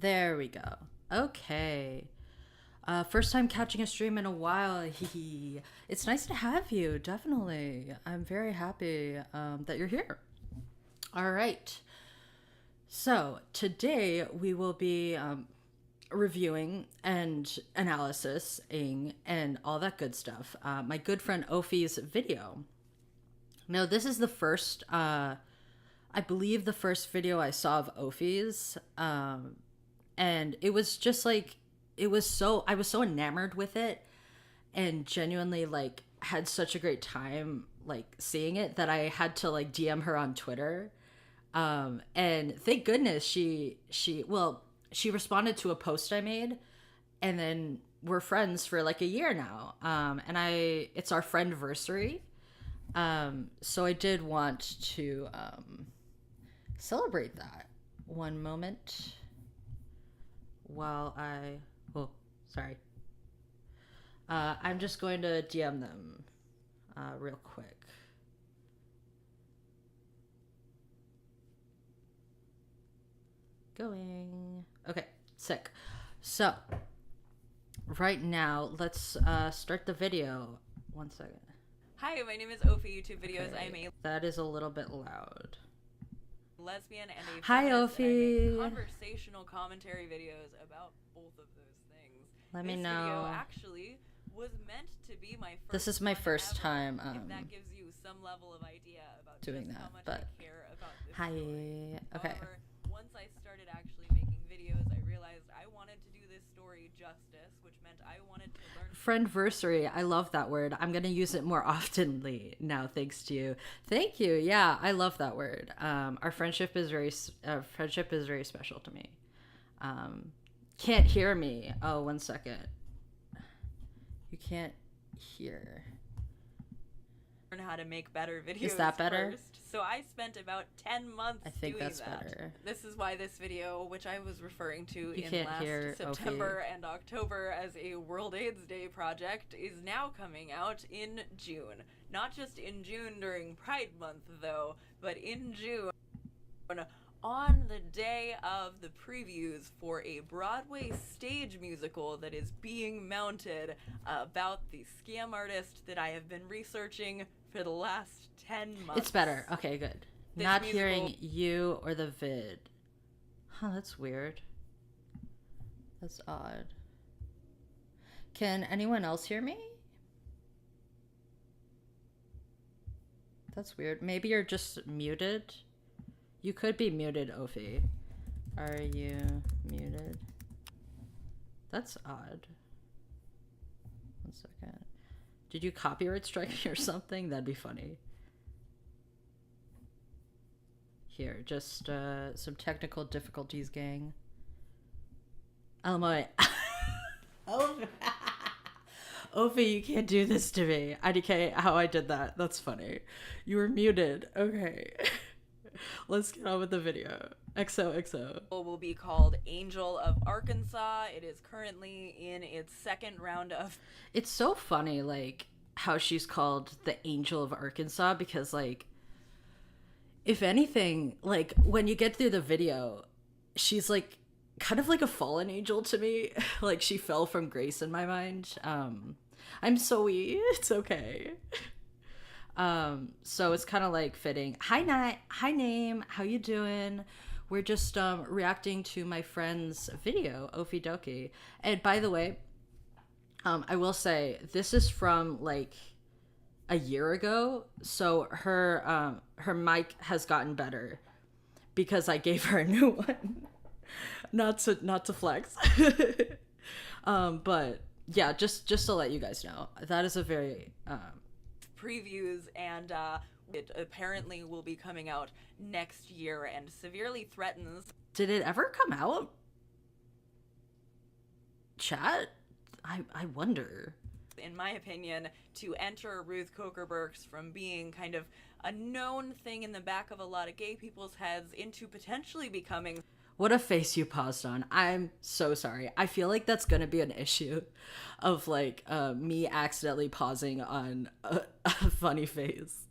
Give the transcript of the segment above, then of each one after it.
There we go. Okay. First time catching a stream in a while. It's nice to have you, definitely. I'm very happy that you're here. All right. So, today we will be reviewing and analysising and all that good stuff. My good friend Ophi's video. Now, this is the first, I believe the first video I saw of Ophi's. And it was just like, I was so enamored with it and genuinely like had such a great time like seeing it that I had to like DM her on Twitter. And thank goodness she responded to a post I made, and then we're friends for like a year now. And it's our friendversary. So I did want to celebrate that. One moment. Sorry. I'm just going to DM them real quick. Going. Okay, sick. So, right now, let's start the video. 1 second. Hi, my name is Ophi. YouTube videos. Okay. I'm a That is a little bit loud. lesbian and a Hi, feminist, and I Ophi. make conversational commentary videos about both of those things. Let me This know. video actually was meant to be my first. This is my one first ever, time if that gives you some level of idea about doing just that, how much but I care about this hi. story. Okay. However, once I started actually making videos, I realized I wanted to do this story justice, which meant I wanted to learn. Friendversary. I love that word. I'm gonna use it more oftenly now, thanks to you. Thank you. Yeah, I love that word. Our friendship is very special to me. Can't hear me. Oh, 1 second. You can't hear. Learn how to make better videos. Is that better? First. So I spent about 10 months I think doing that's that. better. This is why this video, which I was referring to You in can't last hear September and October as a World AIDS Day project, is now coming out in June. Not just in June during Pride Month, though, but in June on the day of the previews for a Broadway stage musical that is being mounted about the scam artist that I have been researching for the last 10 months. It's better. Okay, good. This Not musical- hearing you or the vid. Huh, that's weird. That's odd. Can anyone else hear me? That's weird. Maybe you're just muted. You could be muted, Ophi. Are you muted? That's odd. 1 second. Did you copyright strike me or something? That'd be funny. Here, just some technical difficulties, gang. Oh my. Ophi, you can't do this to me. IDK, how I did that. That's funny. You were muted. Okay. Let's get on with the video. XOXO. Will be called Angel of Arkansas. It is currently in its second round of. It's so funny, like, how she's called the Angel of Arkansas, because, like, if anything, like, when you get through the video, she's, like, kind of like a fallen angel to me. Like, she fell from grace in my mind. I'm so wee. It's okay. So it's kind of like fitting. Hi, name. How you doing? We're just reacting to my friend's video, Okie dokie. And by the way, I will say this is from like a year ago, so her mic has gotten better because I gave her a new one. not to flex. But yeah, just to let you guys know, that is a very previews, and it apparently will be coming out next year and severely threatens. Did it ever come out? Chat? I wonder. In my opinion, to enter Ruth Coker Burks from being kind of a known thing in the back of a lot of gay people's heads into potentially becoming. What a face you paused on. I'm so sorry. I feel like that's gonna be an issue of like me accidentally pausing on a funny face.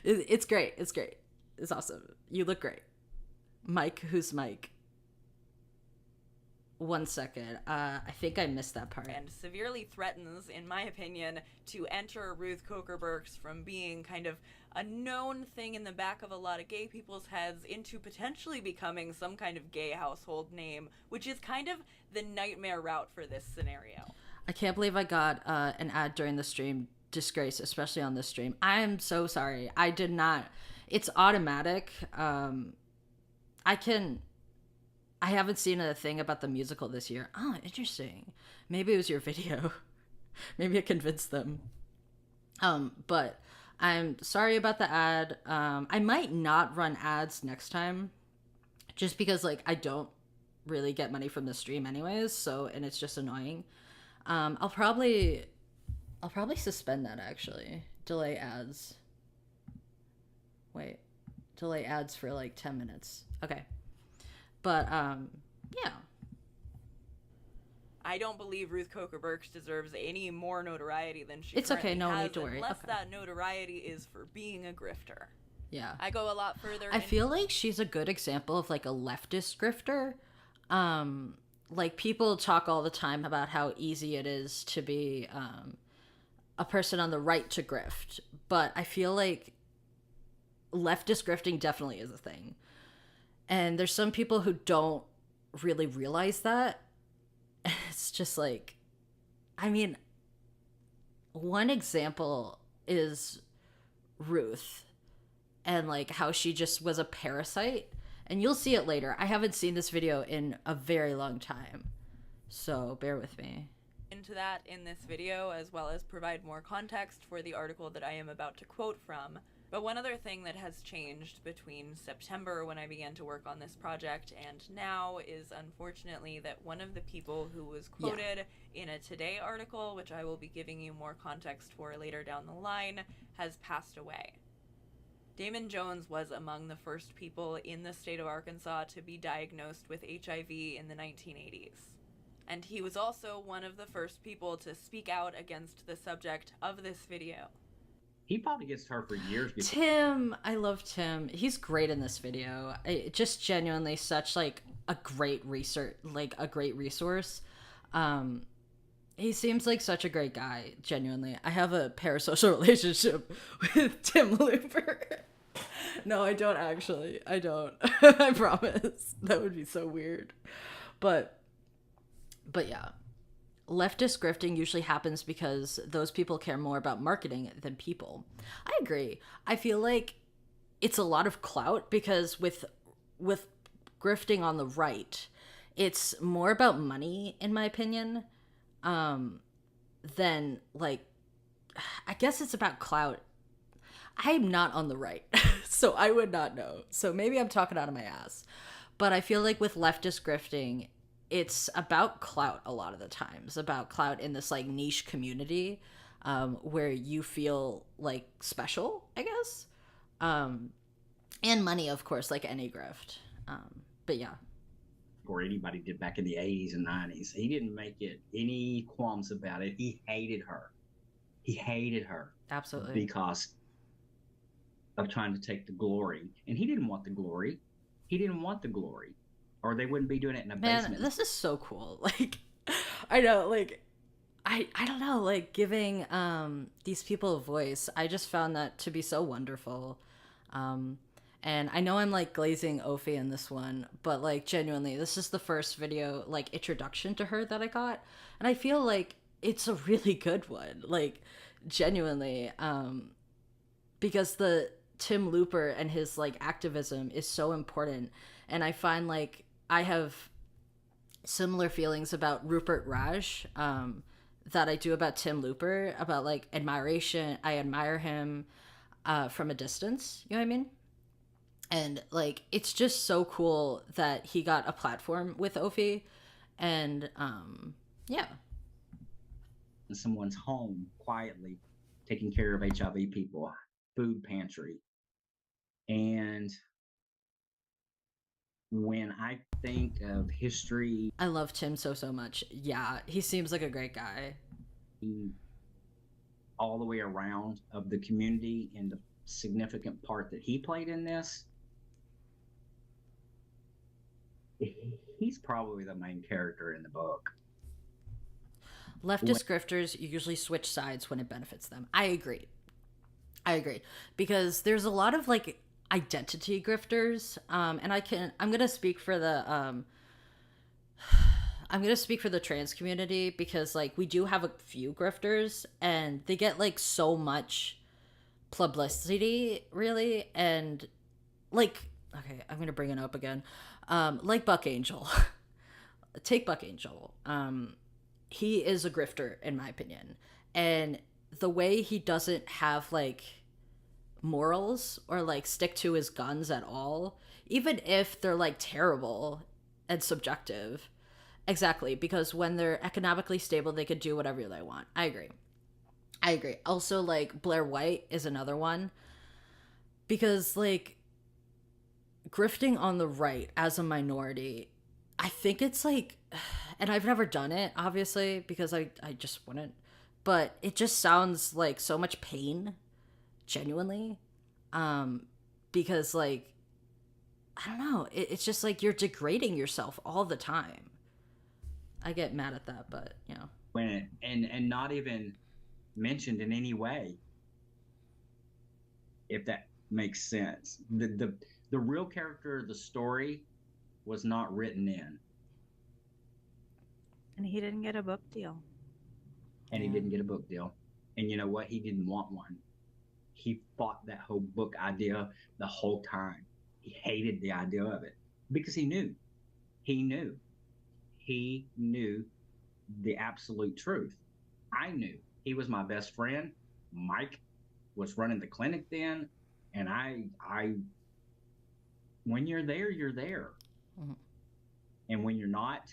It's great. It's great. It's awesome. You look great. Mike, who's Mike? one second. I think I missed that part. And severely threatens, in my opinion, to enter Ruth Coker Burks from being kind of a known thing in the back of a lot of gay people's heads into potentially becoming some kind of gay household name, which is kind of the nightmare route for this scenario. I can't believe I got an ad during the stream. Disgrace, especially on this stream. I am so sorry. I did not. It's automatic. I haven't seen a thing about the musical this year. Oh, interesting. Maybe it was your video. Maybe it convinced them. But I'm sorry about the ad. I might not run ads next time, just because like I don't really get money from the stream anyways. So, and it's just annoying. I'll probably suspend that actually. Delay ads. Wait, delay ads for like 10 minutes. Okay. But, yeah. I don't believe Ruth Coker Burks deserves any more notoriety than she It's okay, no has, need to worry. unless Okay. that notoriety is for being a grifter. Yeah. I go a lot further. I feel like she's a good example of like a leftist grifter. Like people talk all the time about how easy it is to be a person on the right to grift, but I feel like leftist grifting definitely is a thing. And there's some people who don't really realize that. It's just like, I mean, one example is Ruth and like how she just was a parasite. And you'll see it later. I haven't seen this video in a very long time, so bear with me. Into that in this video, as well as provide more context for the article that I am about to quote from. But one other thing that has changed between September, when I began to work on this project, and now is unfortunately that one of the people who was quoted in a Today article, which I will be giving you more context for later down the line, has passed away. Damon Jones was among the first people in the state of Arkansas to be diagnosed with HIV in the 1980s. And he was also one of the first people to speak out against the subject of this video. He probably gets her for years. Tim, I love Tim. He's great in this video. Just genuinely such like a great research, like a great resource. He seems like such a great guy, genuinely. I have a parasocial relationship with Tim Looper. No, I don't actually. I don't. I promise. That would be so weird. But yeah. Leftist grifting usually happens because those people care more about marketing than people. I agree. I feel like it's a lot of clout because with grifting on the right, it's more about money, in my opinion, than like, I guess it's about clout. I'm not on the right, so I would not know. So maybe I'm talking out of my ass. But I feel like with leftist grifting, it's about clout a lot of the times, about clout in this like niche community where you feel like special, I guess. And money, of course, like any grift. But yeah. Or anybody did back in the 80s and 90s. He didn't make it any qualms about it. He hated her. He hated her. Absolutely. Because of trying to take the glory. And he didn't want the glory. He didn't want the glory. Or they wouldn't be doing it in a basement. Man, this is so cool. Like, I know, like, I don't know, like, giving these people a voice, I just found that to be so wonderful. And I know I'm, like, glazing Ophi in this one, but, like, genuinely, this is the first video, like, introduction to her that I got. And I feel like it's a really good one. Like, genuinely. Because the Tim Looper and his, like, activism is so important. And I find, like, I have similar feelings about Rupert Raj that I do about Tim Looper, about like admiration. I admire him from a distance, you know what I mean? And like, it's just so cool that he got a platform with Ophi. And yeah. In someone's home, quietly, taking care of HIV people, food pantry. And when I think of history, I love Tim so much. Yeah, he seems like a great guy. All the way around of the community and the significant part that he played in this, He's probably the main character in the book. When, Leftist grifters usually switch sides when it benefits them. I agree. I agree, because there's a lot of like identity grifters, and I'm gonna speak for the I'm gonna speak for the trans community, because like we do have a few grifters and they get like so much publicity, really, and like, okay, I'm gonna bring it up again, like Buck Angel. Take Buck Angel. He is a grifter in my opinion, and the way he doesn't have like morals or like stick to his guns at all, even if they're like terrible and subjective. Exactly, because when they're economically stable, they could do whatever they want. I agree. I agree. Also, like Blair White is another one, because like grifting on the right as a minority, I think it's like, and I've never done it obviously because I just wouldn't, but it just sounds like so much pain, genuinely, um because like, I don't know, it's just like you're degrading yourself all the time. I get mad at that, but you know. and not even mentioned in any way, if that makes sense. The real character of the story was not written in, And he didn't get a book deal. and he Yeah. didn't get a book deal. And you know what? He didn't want one. He fought that whole book idea the whole time. He hated the idea of it because he knew, he knew the absolute truth. I knew. He was my best friend. Mike was running the clinic then, and I, when you're there, you're there, Mhm. and when you're not,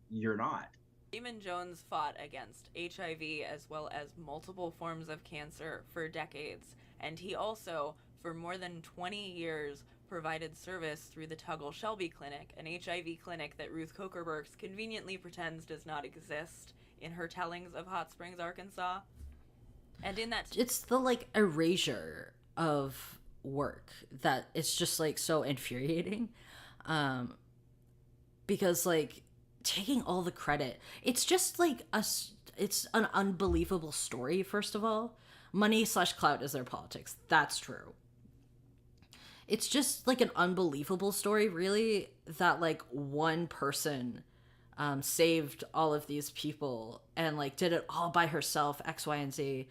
you're not. Damon Jones fought against HIV as well as multiple forms of cancer for decades, and he also, for more than 20 years, provided service through the Tuggle Shelby Clinic, an HIV clinic that Ruth Kokerbergs conveniently pretends does not exist in her tellings of Hot Springs, Arkansas. And in that It's the like erasure of work that it's just like so infuriating, um because like taking all the credit, it's just like it's an unbelievable story. First of all, money slash clout is their politics, that's true. It's just like an unbelievable story, really, that like one person saved all of these people and like did it all by herself, X, Y, and Z.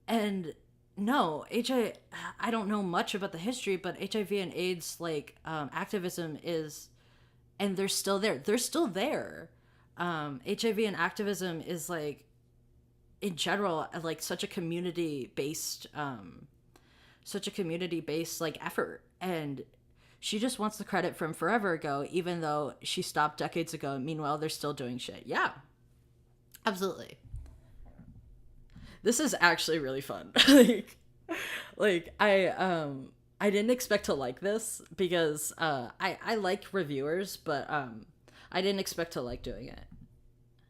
And no, I don't know much about the history, but HIV and AIDS like activism is, and they're still there. They're still there. HIV and activism is like, in general, like such a community based like effort, and she just wants the credit from forever ago, even though she stopped decades ago. Meanwhile, they're still doing shit. Yeah, absolutely. This is actually really fun. Like I didn't expect to like this, because I like reviewers, but I didn't expect to like doing it.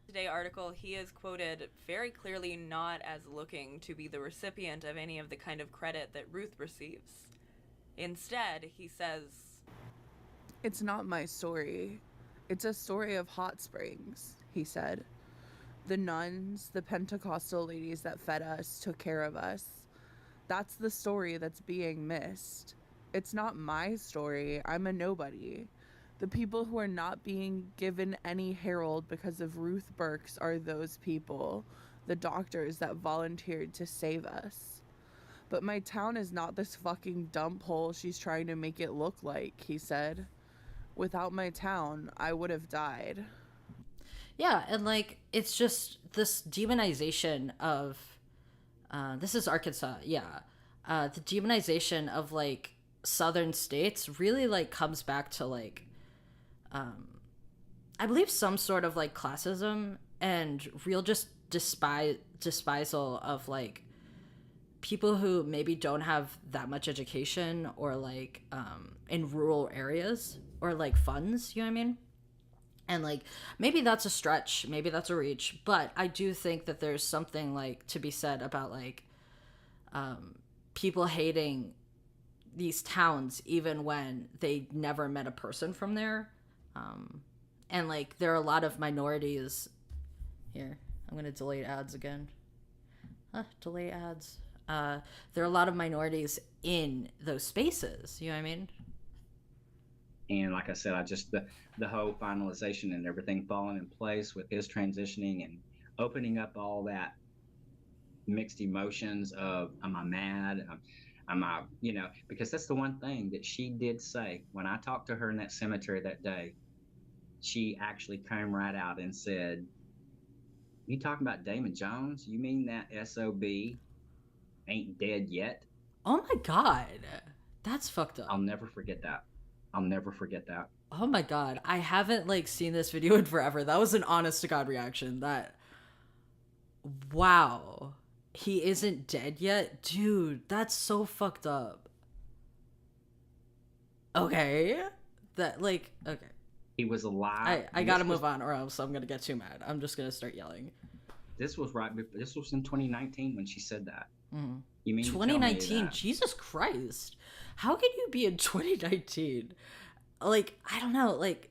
Today article, he is quoted very clearly not as looking to be the recipient of any of the kind of credit that Ruth receives. Instead, he says, "It's not my story. It's a story of Hot Springs," he said. "The nuns, the Pentecostal ladies that fed us, took care of us. That's the story that's being missed. It's not my story. I'm a nobody. The people who are not being given any herald because of Ruth Burks are those people, the doctors that volunteered to save us. But my town is not this fucking dump hole she's trying to make it look like," he said. "Without my town, I would have died." Yeah, and like it's just this demonization of this is Arkansas, yeah. The demonization of like southern states really like comes back to like I believe some sort of like classism and real just despisal of like people who maybe don't have that much education, or like in rural areas, or like funds, you know what I mean? And like maybe that's a stretch, maybe that's a reach, but I do think that there's something like to be said about like people hating these towns even when they never met a person from there, And like there are a lot of minorities here. I'm gonna delete ads again. Delete ads. There are a lot of minorities in those spaces. You know what I mean? And like I said, I just the whole finalization and everything falling in place with his transitioning and opening up all that mixed emotions of am I mad? Am I, because that's the one thing that she did say when I talked to her in that cemetery that day. She actually came right out and said, "You talking about Damon Jones? You mean that SOB ain't dead yet?" Oh my god, that's fucked up. I'll never forget that. I'll never forget that. Oh my god, I haven't like seen this video in forever. That was an honest to god reaction. That, wow, he isn't dead yet, dude. That's so fucked up. Okay, that like okay. He was alive. I gotta move on, or else I'm gonna get too mad. I'm just gonna start yelling. This was right. This was in 2019 when she said that. Mm-hmm. You mean 2019? Jesus Christ! How can you be in 2019? Like, I don't know. Like,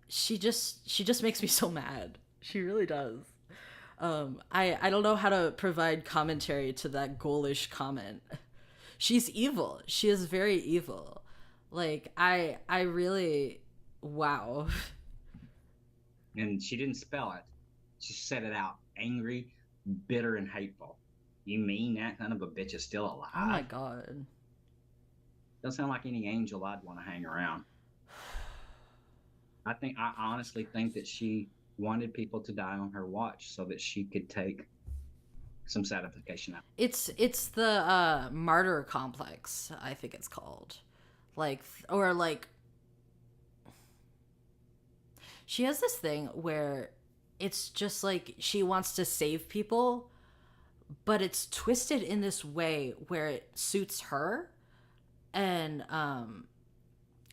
she just makes me so mad. She really does. I don't know how to provide commentary to that ghoulish comment. She's evil. She is very evil. Like, I really, wow. And she didn't spell it. She said it out. Angry, bitter, and hateful. You mean that kind of a bitch is still alive? Oh my god. Doesn't sound like any angel I'd want to hang around. I honestly think that she wanted people to die on her watch so that she could take some satisfaction out. It's the martyr complex, I think it's called. Like, or like, she has this thing where it's just like she wants to save people, but it's twisted in this way where it suits her. And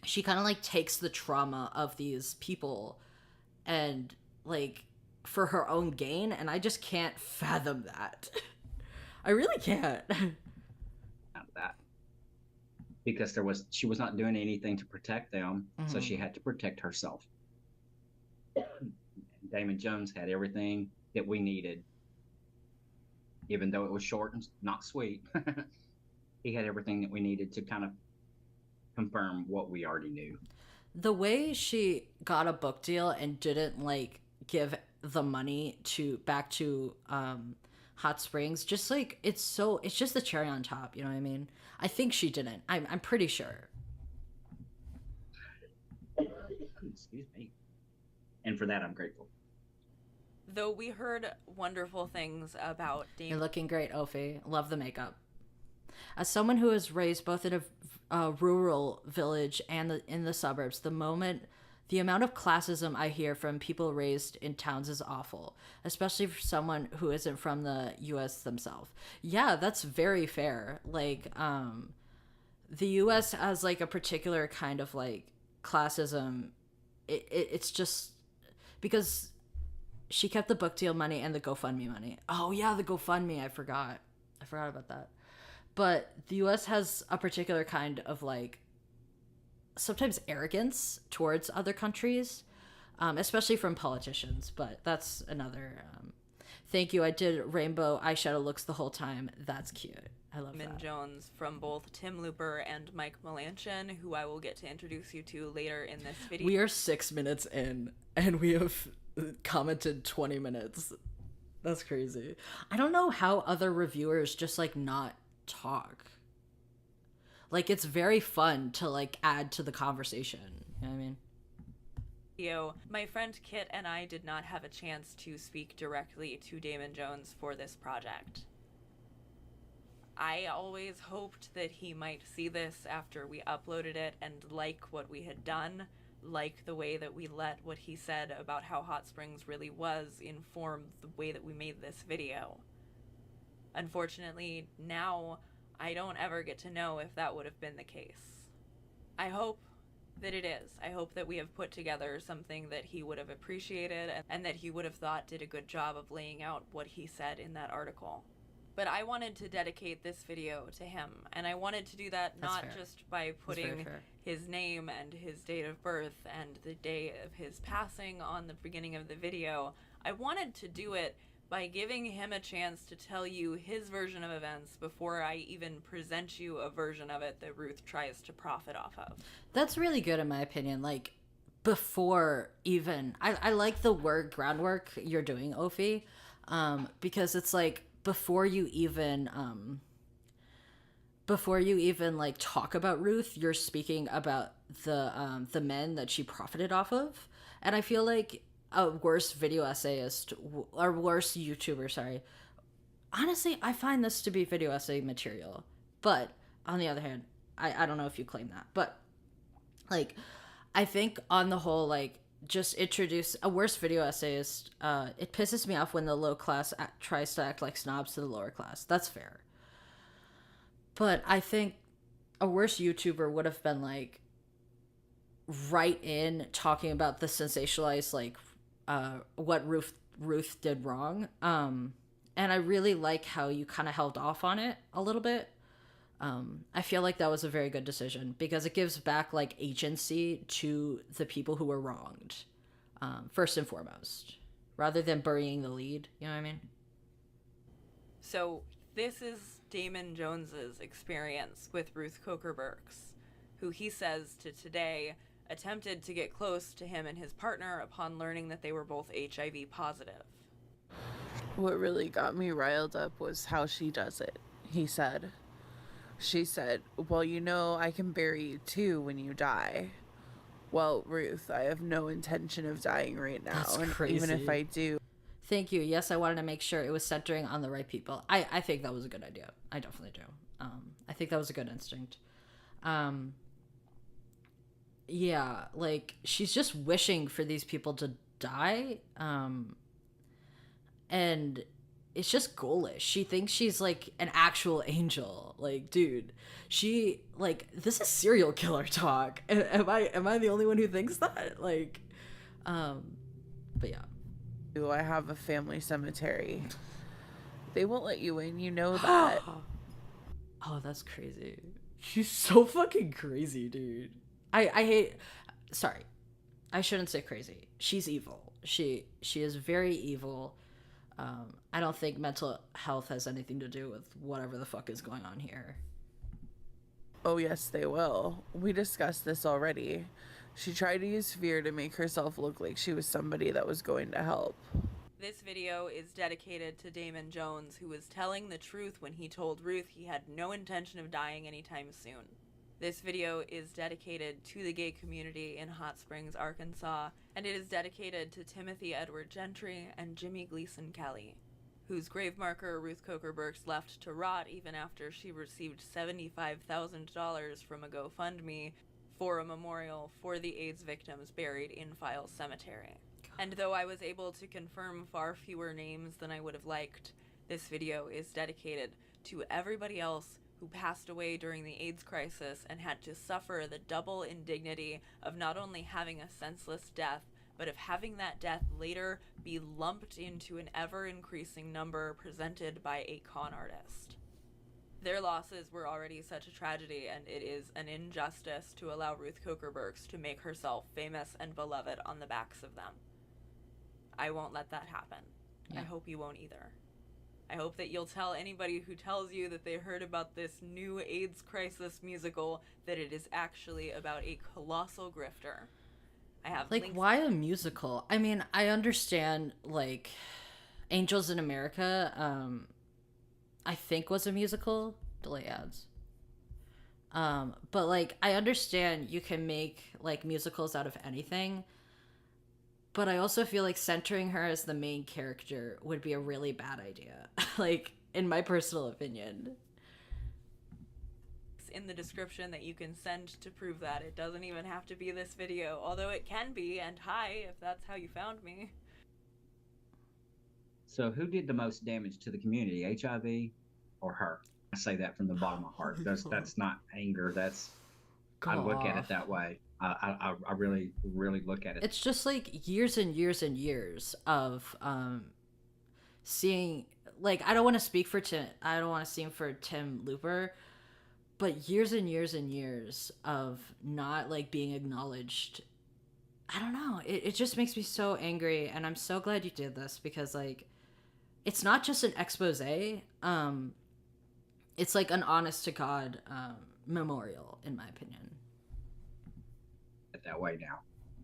she kind of like takes the trauma of these people and like for her own gain, and I just can't fathom that. I really can't. Out of that. Because she was not doing anything to protect them, so she had to protect herself. Damon Jones had everything that we needed, even though it was short and not sweet. He had everything that we needed to kind of confirm what we already knew. The way she got a book deal and didn't like give the money back to Hot Springs, just like it's just the cherry on top, you know what I mean? I think she didn't. I'm pretty sure. Excuse me. And for that, I'm grateful. Though we heard wonderful things about Damon. You're looking great, Ophi. Love the makeup. As someone who was raised both in a rural village and in the suburbs, the amount of classism I hear from people raised in towns is awful, especially for someone who isn't from the U.S. themselves. Yeah, that's very fair. Like, the U.S. has like a particular kind of like classism. It's just because she kept the book deal money and the GoFundMe money. Oh yeah, the GoFundMe. I forgot about that. But the U.S. has a particular kind of like sometimes arrogance towards other countries, especially from politicians. But that's another. Thank you. I did rainbow eyeshadow looks the whole time. That's cute. I love Damon that. Jones from both Tim Looper and Mike Melanchon, who I will get to introduce you to later in this video. We are 6 minutes in, and we have commented 20 minutes. That's crazy. I don't know how other reviewers just like not talk. Like, it's very fun to like add to the conversation, you know what I mean? My friend Kit and I did not have a chance to speak directly to Damon Jones for this project. I always hoped that he might see this after we uploaded it and like what we had done, like the way that we let what he said about how Hot Springs really was inform the way that we made this video. Unfortunately, now I don't ever get to know if that would have been the case. I hope that it is. I hope that we have put together something that he would have appreciated and that he would have thought did a good job of laying out what he said in that article. But I wanted to dedicate this video to him, and I wanted to do that That's not fair. just by putting fair. his name and his date of birth and the day of his passing on the beginning of the video. I wanted to do it by giving him a chance to tell you his version of events before I even present you a version of it that Ruth tries to profit off of. That's really good in my opinion. Like, before even, I like the word groundwork you're doing, Ophi, because it's like before you even like talk about Ruth, you're speaking about the men that she profited off of. And I feel like a worse video essayist or worse YouTuber, sorry. Honestly, I find this to be video essay material. But on the other hand, I don't know if you claim that. But like, I think on the whole, like, just introduce a worse video essayist. It pisses me off when the low class tries to act like snobs to the lower class. That's fair. But I think a worse YouTuber would have been like right in talking about the sensationalized, like, what Ruth did wrong. And I really like how you kind of held off on it a little bit. I feel like that was a very good decision because it gives back like agency to the people who were wronged, first and foremost, rather than burying the lead. You know what I mean? So this is Damon Jones's experience with Ruth Coker Burks, who he says to Today attempted to get close to him and his partner upon learning that they were both HIV positive. What really got me riled up was how she does it, he said. She said, well, you know, I can bury you too when you die. Well, Ruth, I have no intention of dying right now. That's and crazy. even if I do. Thank you. Yes, I wanted to make sure it was centering on the right people. I think that was a good idea. I definitely do. I think that was a good instinct. Yeah, like, she's just wishing for these people to die. And it's just ghoulish. She thinks she's like an actual angel. Like, dude, she, like, this is serial killer talk. Am I the only one who thinks that? Like, but yeah. I have a family cemetery. They won't let you in, you know that. Oh, that's crazy. She's so fucking crazy, dude. I hate, sorry, I shouldn't say crazy. She's evil. She is very evil. I don't think mental health has anything to do with whatever the fuck is going on here. Oh, yes, they will. We discussed this already. She tried to use fear to make herself look like she was somebody that was going to help. This video is dedicated to Damon Jones, who was telling the truth when he told Ruth he had no intention of dying anytime soon. This video is dedicated to the gay community in Hot Springs, Arkansas, and it is dedicated to Timothy Edward Gentry and Jimmy Gleason Kelly, whose grave marker Ruth Coker Burks left to rot even after she received $75,000 from a GoFundMe for a memorial for the AIDS victims buried in Files Cemetery. And though I was able to confirm far fewer names than I would have liked, this video is dedicated to everybody else who passed away during the AIDS crisis and had to suffer the double indignity of not only having a senseless death, but of having that death later be lumped into an ever-increasing number presented by a con artist. Their losses were already such a tragedy, and it is an injustice to allow Ruth Coker Burks to make herself famous and beloved on the backs of them. I won't let that happen. Yeah. I hope you won't either. I hope that you'll tell anybody who tells you that they heard about this new AIDS crisis musical that it is actually about a colossal grifter. I have Like, links. why a musical? I mean, I understand, like, Angels in America, I think was a musical. Delay ads. But, like, I understand you can make, like, musicals out of anything. But I also feel like centering her as the main character would be a really bad idea. Like, in my personal opinion. In the description that you can send to prove that. It doesn't even have to be this video, although it can be, and hi, if that's how you found me. So who did the most damage to the community, HIV or her? I say that from the bottom of my heart. That's not anger. That's, I look at it that way. I really, really look at it. It's just like years and years and years of seeing like, I don't want to speak for Tim. I don't want to seem for Tim Looper, but years and years and years of not like being acknowledged. I don't know. It just makes me so angry, and I'm so glad you did this because like it's not just an expose. It's like an honest to God memorial, in my opinion. That way now.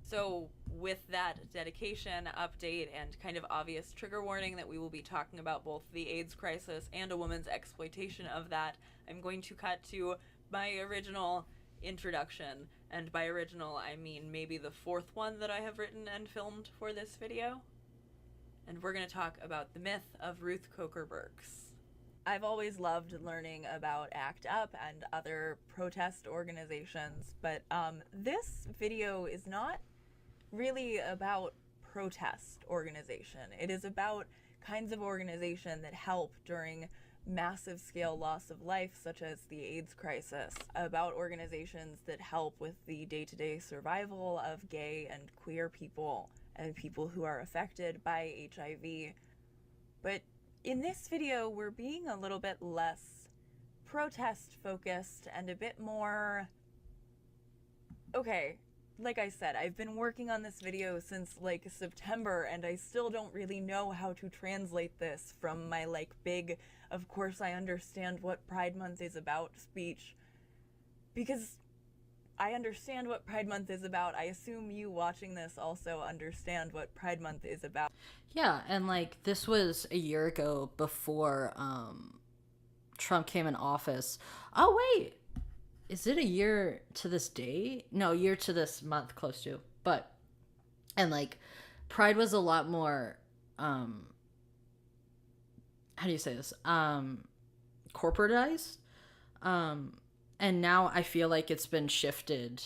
So, with that dedication, update, and kind of obvious trigger warning that we will be talking about both the AIDS crisis and a woman's exploitation of that, I'm going to cut to my original introduction. And by original, I mean maybe the fourth one that I have written and filmed for this video. And we're going to talk about the myth of Ruth Coker Burks. I've always loved learning about ACT UP and other protest organizations, but this video is not really about protest organization. It is about kinds of organization that help during massive scale loss of life, such as the AIDS crisis, about organizations that help with the day-to-day survival of gay and queer people and people who are affected by HIV. But in this video, we're being a little bit less protest focused and a bit more... Okay, like I said, I've been working on this video since like September, and I still don't really know how to translate this from my like big, of course I understand what Pride Month is about speech. Because I understand what Pride Month is about. I assume you watching this also understand what Pride Month is about. Yeah, and like this was a year ago before Trump came in office. Oh wait, is it a year to this day? No, year to this month, close to. But and like Pride was a lot more how do you say this? Corporatized. And now I feel like it's been shifted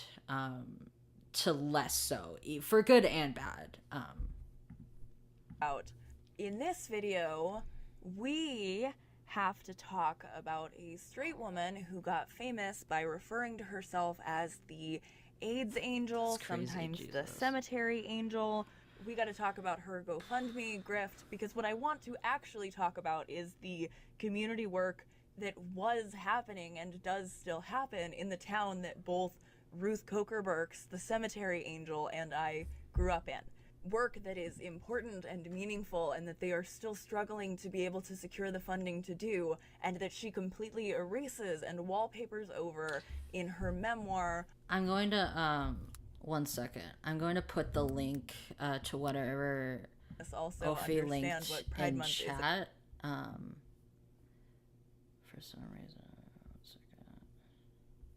to less so, for good and bad. In this video, we have to talk about a straight woman who got famous by referring to herself as the AIDS angel, Crazy, sometimes Jesus. the cemetery angel. We got to talk about her GoFundMe grift, because what I want to actually talk about is the community work that was happening and does still happen in the town that both Ruth Coker Burks, the cemetery angel, and I grew up in. Work that is important and meaningful, and that they are still struggling to be able to secure the funding to do, and that she completely erases and wallpapers over in her memoir. I'm going to 1 second. I'm going to put the link to whatever Let's also Ophi understand linked what Pride in Month is. chat. For some reason, 1 second.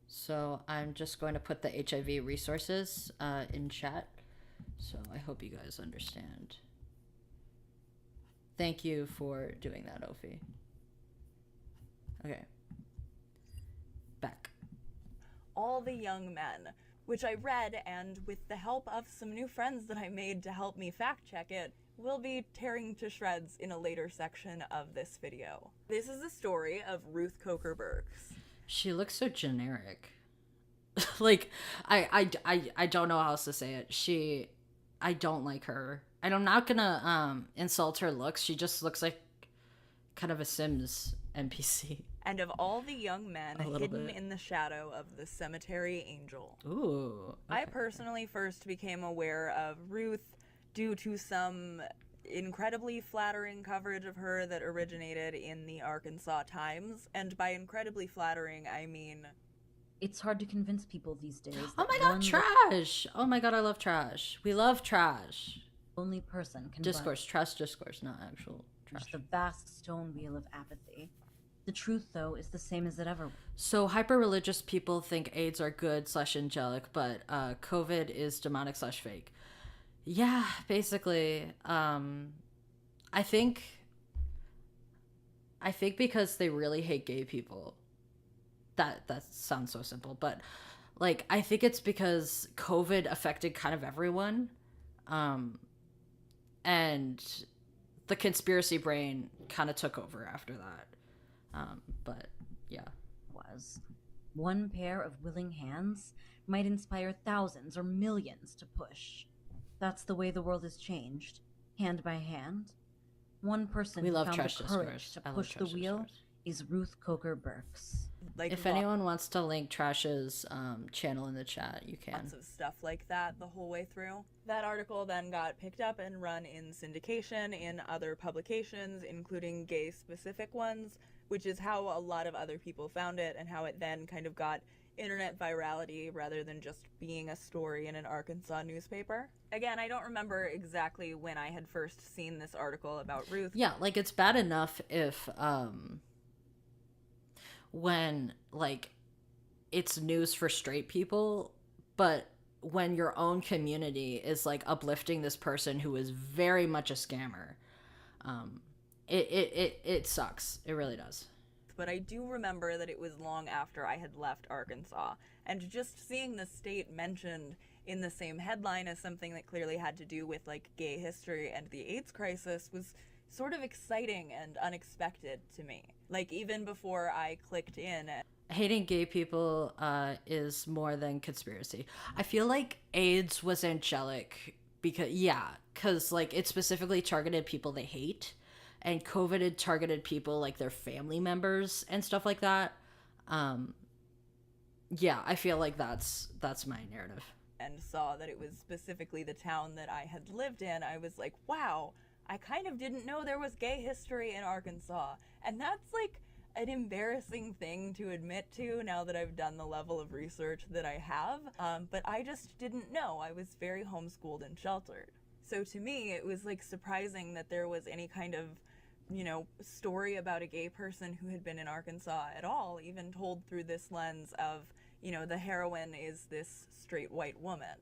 So I'm just going to put the HIV resources in chat. So I hope you guys understand. Thank you for doing that, Ophi. Okay. Back. All the Young Men, which I read, and with the help of some new friends that I made to help me fact check it, will be tearing to shreds in a later section of this video. This is the story of Ruth Coker Burks. She looks so generic. Like, I don't know how else to say it. I don't like her. And I'm not gonna insult her looks. She just looks like kind of a Sims NPC. And of all the young men A little hidden bit. in the shadow of the cemetery angel. Ooh. I okay. personally first became aware of Ruth due to some incredibly flattering coverage of her that originated in the Arkansas Times. And by incredibly flattering, I mean... It's hard to convince people these days. Oh that my god, one trash! Oh my god, I love trash. We love trash. only person can Discourse, trash discourse, not actual trash. just the vast stone wheel of apathy. The truth, though, is the same as it ever was. So hyper-religious people think AIDS are good / angelic, but COVID is demonic / fake. Yeah, basically. I think because they really hate gay people. That sounds so simple, but like I think it's because COVID affected kind of everyone, and the conspiracy brain kind of took over after that. But yeah, Was. One pair of willing hands might inspire thousands or millions to push. That's the way the world has changed, hand by hand. One person We who love found trash the courage discourse. to I love push the trash wheel discourse. is Ruth Coker Burks. Like If anyone wants to link Trash's channel in the chat, you can. lots of stuff like that the whole way through. That article then got picked up and run in syndication in other publications, including gay-specific ones, which is how a lot of other people found it and how it then kind of got internet virality rather than just being a story in an Arkansas newspaper. Again, I don't remember exactly when I had first seen this article about Ruth. Yeah, like it's bad enough if when like it's news for straight people, but when your own community is like uplifting this person who is very much a scammer, it sucks. It really does. But I do remember that it was long after I had left Arkansas, and just seeing the state mentioned in the same headline as something that clearly had to do with like gay history and the AIDS crisis was sort of exciting and unexpected to me. Like even before I clicked in. Hating gay people is more than conspiracy. I feel like AIDS was angelic because like it specifically targeted people they hate, and COVID had targeted people like their family members and stuff like that. Yeah, I feel like that's my narrative. And saw that it was specifically the town that I had lived in, I was like, wow, I kind of didn't know there was gay history in Arkansas. And that's like an embarrassing thing to admit to now that I've done the level of research that I have. But I just didn't know. I was very homeschooled and sheltered. So to me, it was like surprising that there was any kind of, you know, story about a gay person who had been in Arkansas at all, even told through this lens of, you know, the heroine is this straight white woman.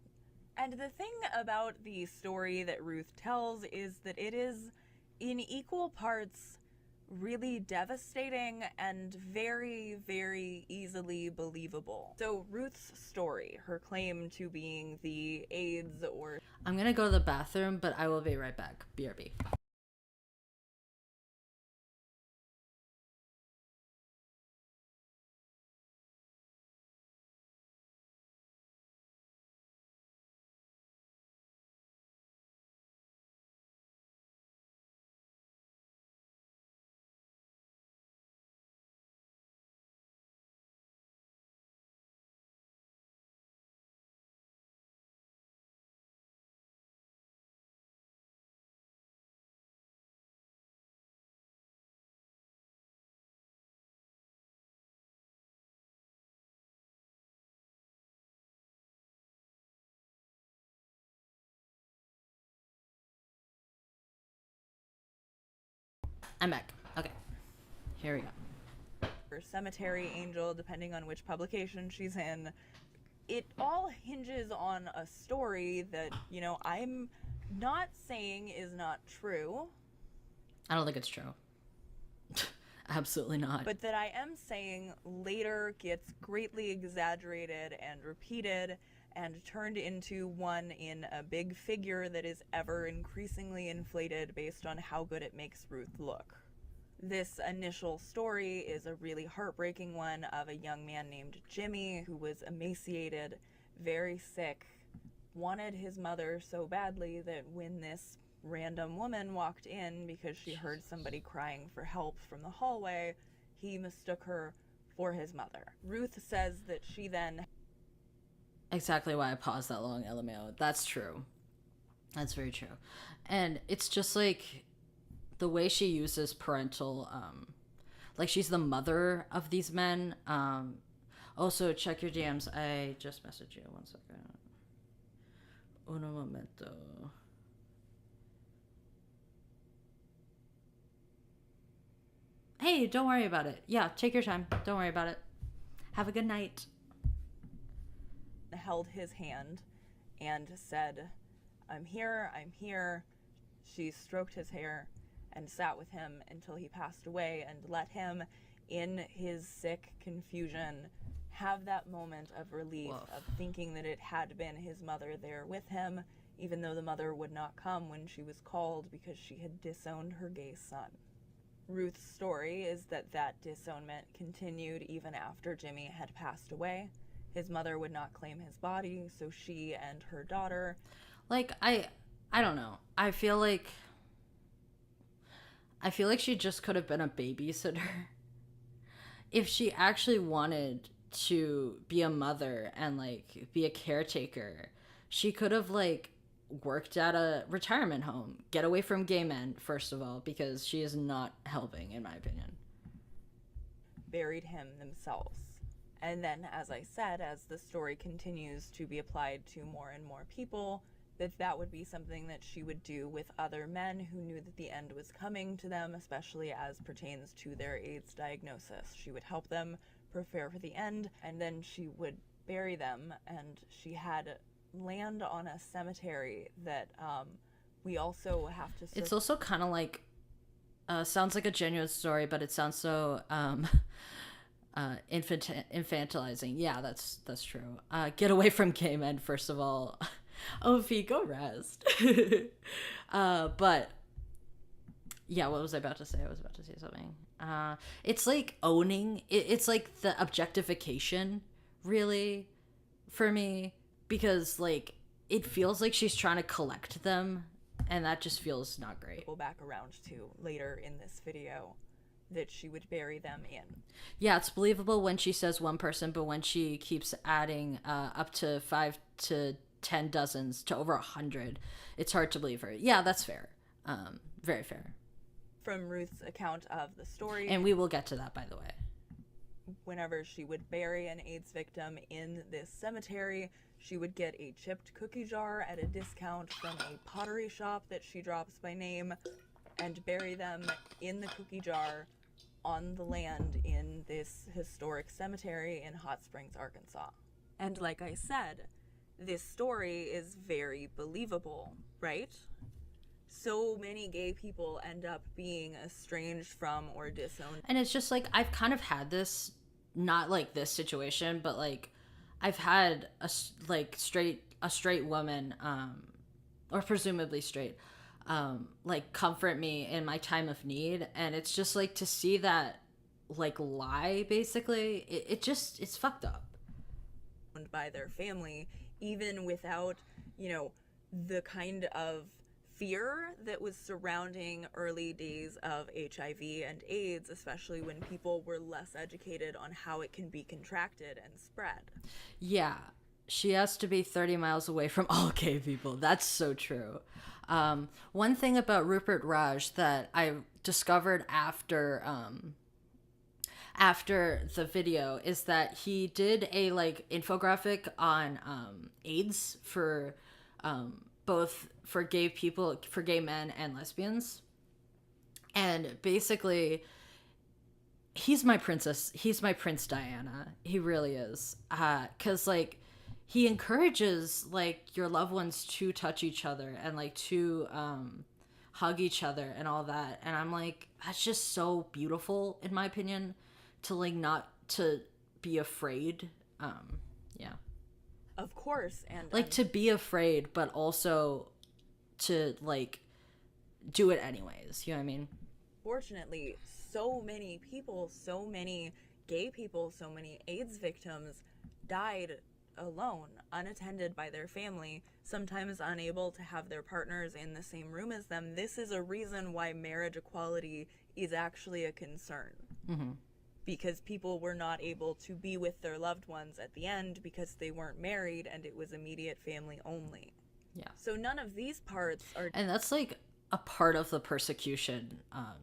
And the thing about the story that Ruth tells is that it is in equal parts really devastating and very, very easily believable. So Ruth's story, her claim to being the AIDS or... I'm gonna go to the bathroom, but I will be right back. BRB. I'm back. Okay. Here we go. or Cemetery Angel, depending on which publication she's in. It all hinges on a story that, you know, I'm not saying is not true. I don't think it's true. Absolutely not. But that I am saying later gets greatly exaggerated and repeated and turned into one in a big figure that is ever increasingly inflated based on how good it makes Ruth look. This initial story is a really heartbreaking one of a young man named Jimmy who was emaciated, very sick, wanted his mother so badly that when this random woman walked in because she heard somebody crying for help from the hallway, he mistook her for his mother. Ruth says that she then... Exactly why I paused that long, LMAO. That's true. That's very true. And it's just like the way she uses parental, like she's the mother of these men. Also, check your DMs. I just messaged you. 1 second. Uno momento. Hey, don't worry about it. Yeah, take your time. Don't worry about it. Have a good night. held his hand and said, I'm here, I'm here. She stroked his hair and sat with him until he passed away and let him, in his sick confusion, have that moment of relief, of thinking that it had been his mother there with him, even though the mother would not come when she was called because she had disowned her gay son. Ruth's story is that that disownment continued even after Jimmy had passed away. His mother would not claim his body, so she and her daughter... Like, I don't know. I feel like I feel like she just could have been a babysitter. If she actually wanted to be a mother and like be a caretaker, she could have like worked at a retirement home, get away from gay men first of all, because she is not helping in my opinion. Buried him themselves. And then, as I said, as the story continues to be applied to more and more people, that would be something that she would do with other men who knew that the end was coming to them, especially as pertains to their AIDS diagnosis. She would help them prepare for the end, and then she would bury them, and she had land on a cemetery that we also have to... It's also kind of like, sounds like a genuine story, but it sounds so infantilizing. Yeah, that's true. Get away from gay men, first of all. Ophi, go rest. But yeah, what was I about to say? I was about to say something. It's like owning it's like the objectification, really, for me, because like it feels like she's trying to collect them, and that just feels not great. Go back around to later in this video that she would bury them in. Yeah, it's believable when she says one person, but when she keeps adding up to 5 to 10 dozens to over 100, it's hard to believe her. Yeah, that's fair. Very fair. From Ruth's account of the story, and we will get to that, by the way. Whenever she would bury an AIDS victim in this cemetery, she would get a chipped cookie jar at a discount from a pottery shop that she drops by name, and bury them in the cookie jar on the land in this historic cemetery in Hot Springs, Arkansas. And like I said, this story is very believable, right? So many gay people end up being estranged from or disowned. And it's just like, I've kind of had this, not like this situation, but like I've had a straight woman, or presumably straight, like comfort me in my time of need. And it's just like to see that like lie, basically, it's fucked up. By their family, even without, the kind of fear that was surrounding early days of HIV and AIDS, especially when people were less educated on how it can be contracted and spread. Yeah, she has to be 30 miles away from all gay people. That's so true. One thing about Rupert Raj that I discovered after the video is that he did a like infographic on AIDS for both for gay people, for gay men and lesbians. And basically, he's my princess. He's my Prince Diana. He really is. 'Cause like he encourages like your loved ones to touch each other and like to hug each other and all that. And I'm like, that's just so beautiful in my opinion, to like not to be afraid. Yeah. Of course. And like to be afraid, but also to like do it anyways. You know what I mean? Fortunately, so many people, so many gay people, so many AIDS victims died alone, unattended by their family, sometimes unable to have their partners in the same room as them. This is a reason why marriage equality is actually a concern. Mm-hmm. Because people were not able to be with their loved ones at the end because they weren't married and it was immediate family only. Yeah. So none of these parts are... And that's like a part of the persecution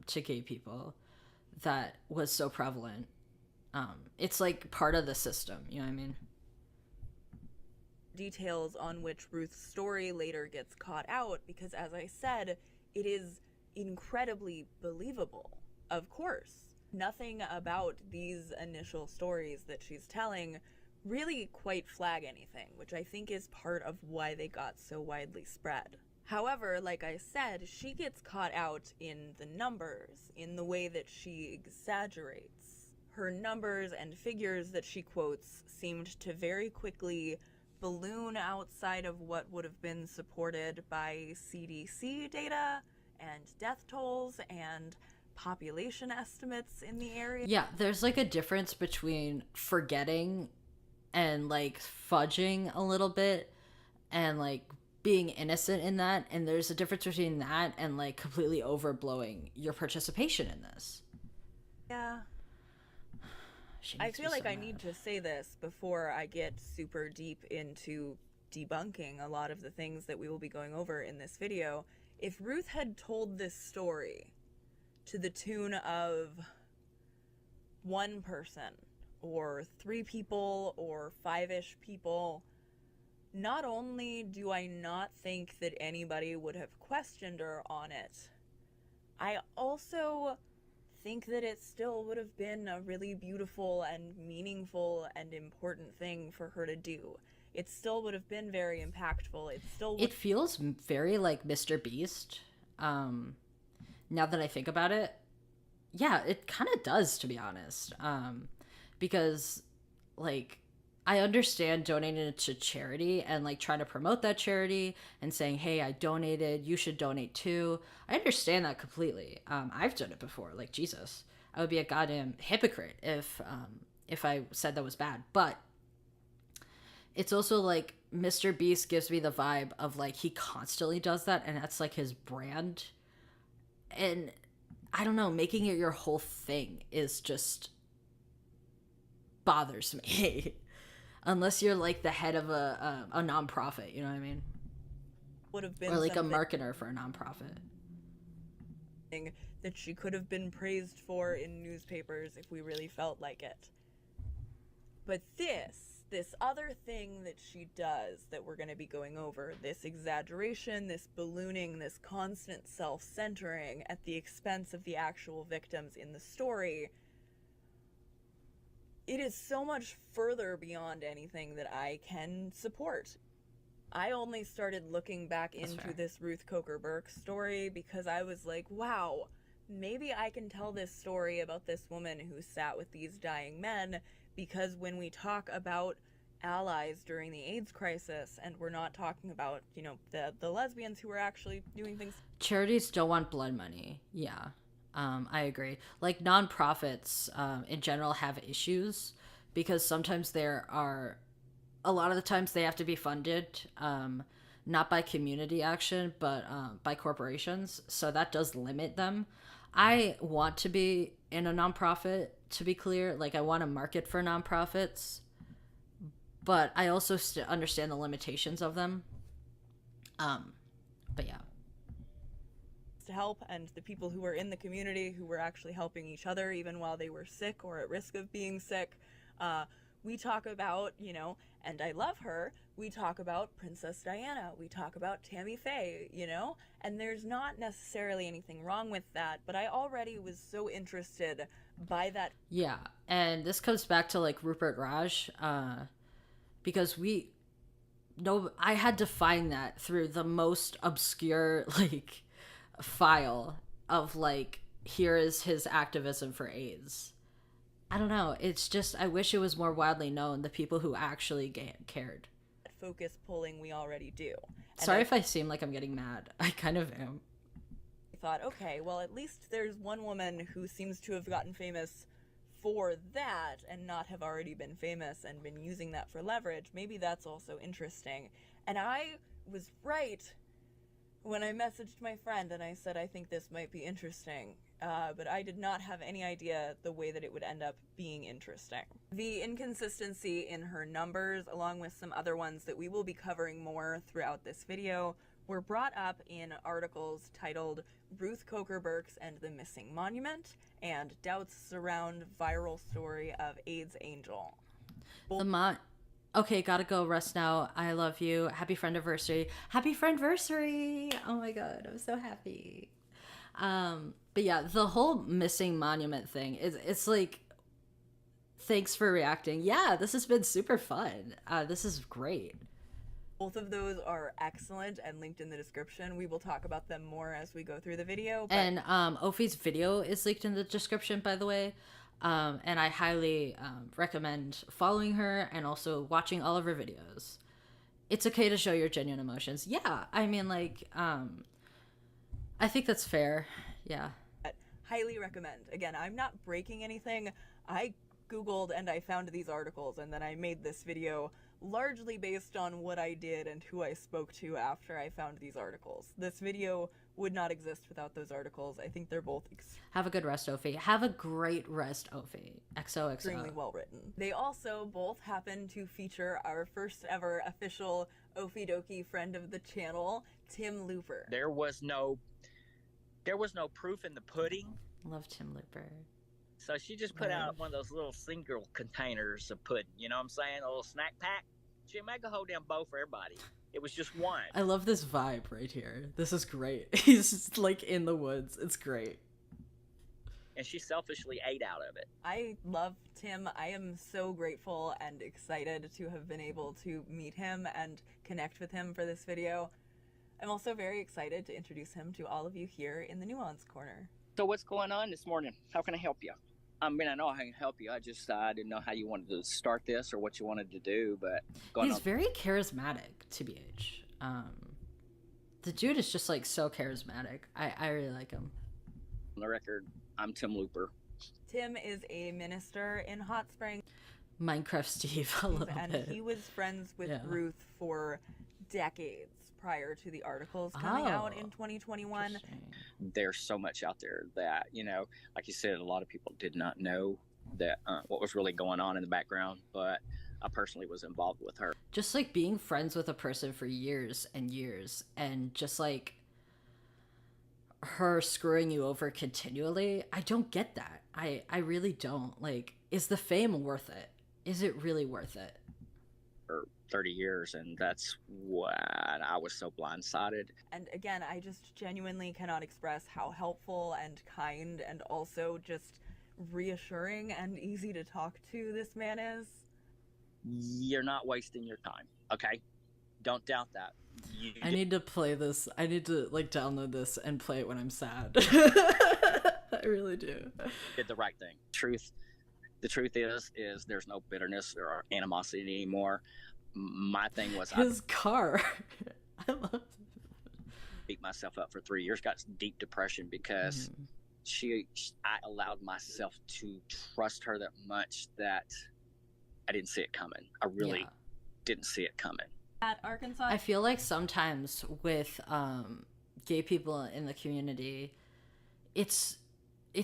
to gay people that was so prevalent. It's like part of the system, you know what I mean? Details on which Ruth's story later gets caught out because, as I said, it is incredibly believable. Of course. Nothing about these initial stories that she's telling really quite flag anything, which I think is part of why they got so widely spread. However, like I said, she gets caught out in the numbers, in the way that she exaggerates. Her numbers and figures that she quotes seemed to very quickly balloon outside of what would have been supported by CDC data and death tolls and population estimates in the area. Yeah, there's like a difference between forgetting and like fudging a little bit and like being innocent in that, and there's a difference between that and like completely overblowing your participation in this. Yeah. She I makes me feel like so I mad. need to say this before I get super deep into debunking a lot of the things that we will be going over in this video. If Ruth had told this story to the tune of one person or 3 people or 5-ish people, not only do I not think that anybody would have questioned her on it, I also think that it still would have been a really beautiful and meaningful and important thing for her to do. It still would have been very impactful. It feels very like Mr. Beast. Now that I think about it, yeah, it kind of does, to be honest. Because like I understand donating it to charity and like trying to promote that charity and saying, "Hey, I donated. You should donate too." I understand that completely. I've done it before. Like Jesus, I would be a goddamn hypocrite if I said that was bad. But it's also like Mr. Beast gives me the vibe of like he constantly does that, and that's like his brand. And I don't know, making it your whole thing is just bothers me. Unless you're like the head of a nonprofit, you know what I mean? would have been Or like a something marketer for a nonprofit. that she could have been praised for in newspapers if we really felt like it. But this other thing that she does that we're going to be going over, this exaggeration, this ballooning, this constant self-centering at the expense of the actual victims in the story, it is so much further beyond anything that I can support. I only started looking back into this Ruth Coker Burke story because I was like, wow, maybe I can tell this story about this woman who sat with these dying men, because when we talk about allies during the AIDS crisis, and we're not talking about, you know, the lesbians who were actually doing things. Charities don't want blood money. Yeah. I agree. Like nonprofits in general have issues because sometimes a lot of the times they have to be funded not by community action but by corporations, so that does limit them. I want to be in a nonprofit, to be clear. Like I want to market for nonprofits, but I also understand the limitations of them. But yeah. To help, and the people who were in the community who were actually helping each other even while they were sick or at risk of being sick. We talk about, you know, and I love her, we talk about Princess Diana, we talk about Tammy Faye, you know, and there's not necessarily anything wrong with that, but I already was so interested by that. Yeah, and this comes back to like Rupert Raj, because I had to find that through the most obscure like file of like, here is his activism for AIDS. I don't know, it's just I wish it was more widely known, the people who actually cared. Focus pulling we already do. And Sorry if I seem like I'm getting mad. I kind of am. I thought, okay, well, at least there's one woman who seems to have gotten famous for that and not have already been famous and been using that for leverage. Maybe that's also interesting. And I was right when I messaged my friend and I said I think this might be interesting, but I did not have any idea the way that it would end up being interesting. The inconsistency in her numbers, along with some other ones that we will be covering more throughout this video, were brought up in articles titled Ruth Coker Burks and the Missing Monument and Doubts Surround Viral Story of AIDS Angel. Okay, gotta go rest now. I love you. Happy friendiversary. Happy friendversary. Oh my god, I'm so happy. But yeah, the whole missing monument thing it's like, thanks for reacting. Yeah, this has been super fun. This is great. Both of those are excellent and linked in the description. We will talk about them more as we go through the video. And Ophi's video is linked in the description, by the way. And I highly recommend following her and also watching all of her videos. It's okay to show your genuine emotions. Yeah, I mean, like, I think that's fair. Yeah. Highly recommend. Again, I'm not breaking anything. I Googled and I found these articles and then I made this video largely based on what I did and who I spoke to after I found these articles. This video would not exist without those articles. I think they're both Have a good rest, Ophi. Have a great rest, Ophi. XOXO. extremely well written. They also both happen to feature our first ever official Ophi Dokie friend of the channel, Tim Looper. There was no proof in the pudding. Love Tim Looper. So she just put out one of those little single containers of pudding. You know what I'm saying? A little snack pack. She didn't make a whole damn bowl for everybody. It was just one. I love this vibe right here. This is great. He's just like in the woods. It's great. And she selfishly ate out of it. I love Tim. I am so grateful and excited to have been able to meet him and connect with him for this video. I'm also very excited to introduce him to all of you here in the Nuance Corner. So what's going on this morning? How can I help you? I mean, I know I can help you. I just I didn't know how you wanted to start this or what you wanted to do, but he's very charismatic, TBH. The dude is just like so charismatic. I really like him. On the record, I'm Tim Looper. Tim is a minister in Hot Springs. Minecraft Steve, a little and bit. He was friends with Ruth for decades prior to the articles coming out in 2021. There's so much out there that, you know, like you said, a lot of people did not know that what was really going on in the background, but I personally was involved with her. Just like being friends with a person for years and years and just like her screwing you over continually, I don't get that. I really don't. Like, is the fame worth it? Is it really worth it? For 30 years, and that's what I was so blindsided. And again, I just genuinely cannot express how helpful and kind and also just reassuring and easy to talk to this man is. You're not wasting your time, okay? Don't doubt that. I need to play this. I need to like download this and play it when I'm sad. I really do. Did the right thing. The truth is there's no bitterness or animosity anymore. My thing was his car. I love it. Beat myself up for 3 years, got deep depression because I allowed myself to trust her that much that I didn't see it coming. I really didn't see it coming. At Arkansas, I feel like sometimes with gay people in the community, it's